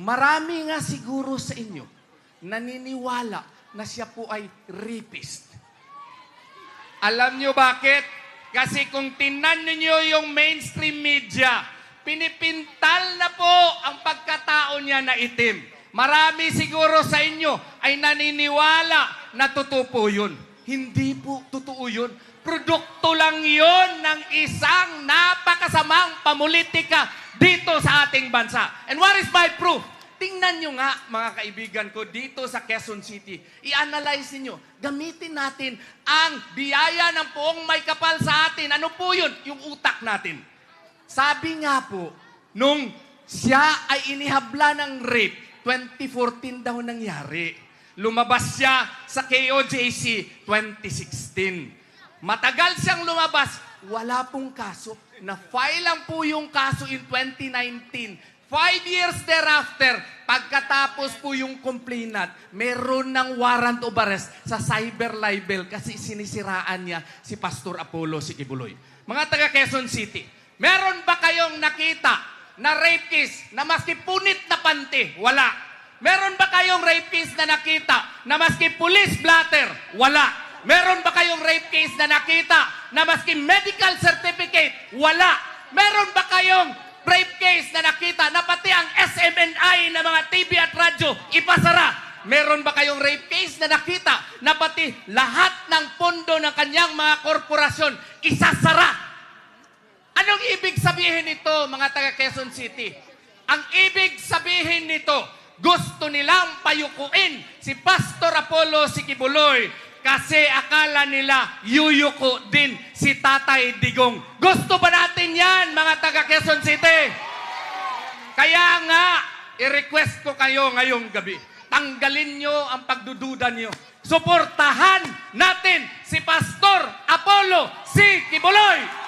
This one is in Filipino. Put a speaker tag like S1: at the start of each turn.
S1: Marami nga siguro sa inyo naniniwala na siya po ay rapist. Alam nyo bakit? Kasi kung tingnan niyo yung mainstream media, pinipintal na po ang pagkatao niya na itim. Marami siguro sa inyo ay naniniwala na totoo po yun. Hindi po totoo yun. Produkto lang yun ng isang napakasamang pamulitika dito sa ating bansa. And what is my proof? Tingnan nyo nga, mga kaibigan ko, dito sa Quezon City. I-analyze niyo. Gamitin natin ang biyaya ng poong may kapal sa atin. Ano po yun? Yung utak natin. Sabi nga po, nung siya ay inihabla ng rape, 2014 daw nangyari. Lumabas siya sa KOJC 2016. Matagal siyang lumabas, wala pong kaso. Na-file lang po yung kaso in 2019. 5 years thereafter, pagkatapos po yung complainant, meron ng warrant of arrest sa cyber libel kasi sinisiraan niya si Pastor Apollo Sikibuloy. Mga taga Quezon City, meron ba kayong nakita na rape case na maski punit na panty? Wala. Meron ba kayong rape case na nakita na maski police blatter? Wala. Meron ba kayong rape case na nakita na maski medical certificate? Wala. Meron ba kayong rape case na nakita na pati ang SMNI na mga TV at radyo ipasara? Meron ba kayong rape case na nakita na pati lahat ng pondo ng kanyang mga korporasyon isasara? Anong ibig sabihin nito, mga taga Quezon City? Ang ibig sabihin nito, gusto nilang payukuin si Pastor Apollo Sikibuloy kasi akala nila yuyuko din si Tatay Digong. Gusto ba natin yan, mga taga Quezon City? Kaya nga, i-request ko kayo ngayong gabi. Tanggalin nyo ang pagdududa nyo. Suportahan natin si Pastor Apollo Sikibuloy!